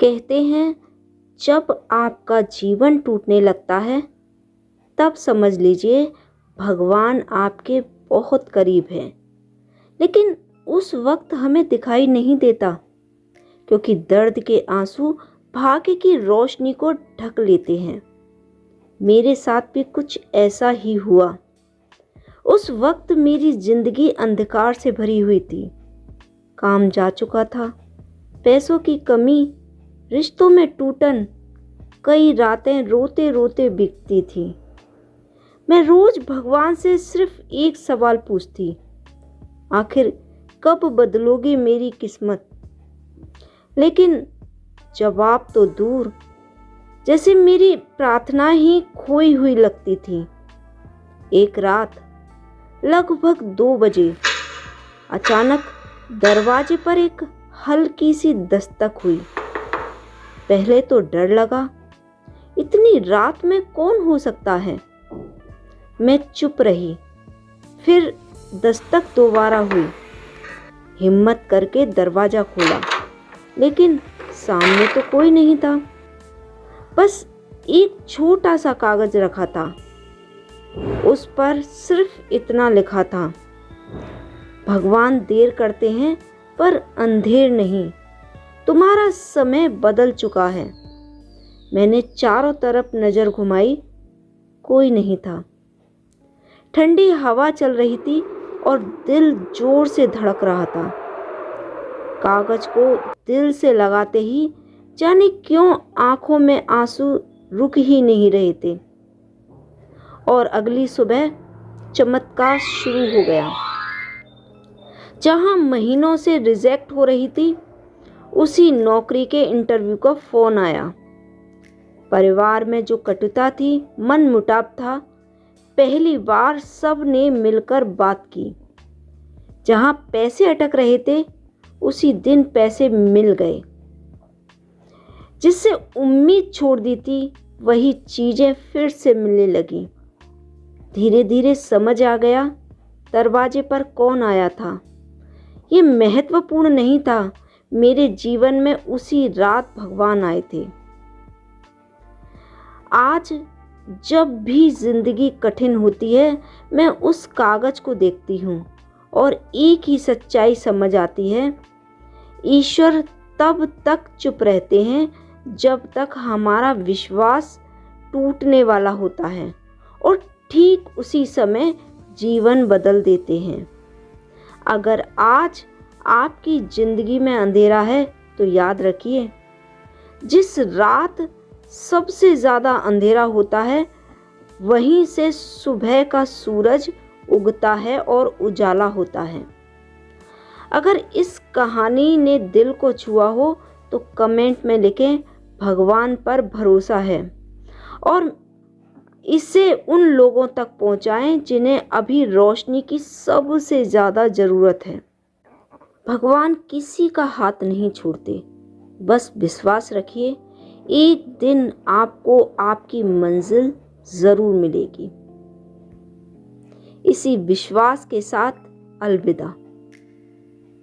कहते हैं जब आपका जीवन टूटने लगता है तब समझ लीजिए भगवान आपके बहुत करीब है। लेकिन उस वक्त हमें दिखाई नहीं देता क्योंकि दर्द के आंसू भाग्य की रोशनी को ढक लेते हैं। मेरे साथ भी कुछ ऐसा ही हुआ। उस वक्त मेरी जिंदगी अंधकार से भरी हुई थी। काम जा चुका था, पैसों की कमी, रिश्तों में टूटन, कई रातें रोते रोते बीतती थी। मैं रोज भगवान से सिर्फ एक सवाल पूछती, आखिर कब बदलोगे मेरी किस्मत। लेकिन जवाब तो दूर, जैसे मेरी प्रार्थना ही खोई हुई लगती थी। एक रात लगभग 2 बजे अचानक दरवाजे पर एक हल्की सी दस्तक हुई। पहले तो डर लगा, इतनी रात में कौन हो सकता है। मैं चुप रही। फिर दस्तक दोबारा हुई। हिम्मत करके दरवाजा खोला, लेकिन सामने तो कोई नहीं था। बस एक छोटा सा कागज रखा था। उस पर सिर्फ इतना लिखा था, भगवान देर करते हैं पर अंधेर नहीं, तुम्हारा समय बदल चुका है। मैंने चारों तरफ नजर घुमाई, कोई नहीं था। ठंडी हवा चल रही थी और दिल जोर से धड़क रहा था। कागज को दिल से लगाते ही जाने क्यों आंखों में आंसू रुक ही नहीं रहे थे। और अगली सुबह चमत्कार शुरू हो गया। जहां महीनों से रिजेक्ट हो रही थी, उसी नौकरी के इंटरव्यू का फोन आया। परिवार में जो कटुता थी, मन मुटाव था, पहली बार सब ने मिलकर बात की। जहां पैसे अटक रहे थे, उसी दिन पैसे मिल गए। जिससे उम्मीद छोड़ दी थी, वही चीजें फिर से मिलने लगी। धीरे धीरे समझ आ गया दरवाजे पर कौन आया था। ये महत्वपूर्ण नहीं था, मेरे जीवन में उसी रात भगवान आए थे। आज जब भी जिंदगी कठिन होती है, मैं उस कागज को देखती हूँ और एक ही सच्चाई समझ आती है, ईश्वर तब तक चुप रहते हैं जब तक हमारा विश्वास टूटने वाला होता है, और ठीक उसी समय जीवन बदल देते हैं। अगर आज आपकी जिंदगी में अंधेरा है तो याद रखिए, जिस रात सबसे ज़्यादा अंधेरा होता है, वहीं से सुबह का सूरज उगता है और उजाला होता है। अगर इस कहानी ने दिल को छुआ हो तो कमेंट में लिखें, भगवान पर भरोसा है, और इसे उन लोगों तक पहुंचाएं जिन्हें अभी रोशनी की सबसे ज़्यादा ज़रूरत है। भगवान किसी का हाथ नहीं छोड़ते, बस विश्वास रखिए, एक दिन आपको आपकी मंजिल ज़रूर मिलेगी। इसी विश्वास के साथ अलविदा।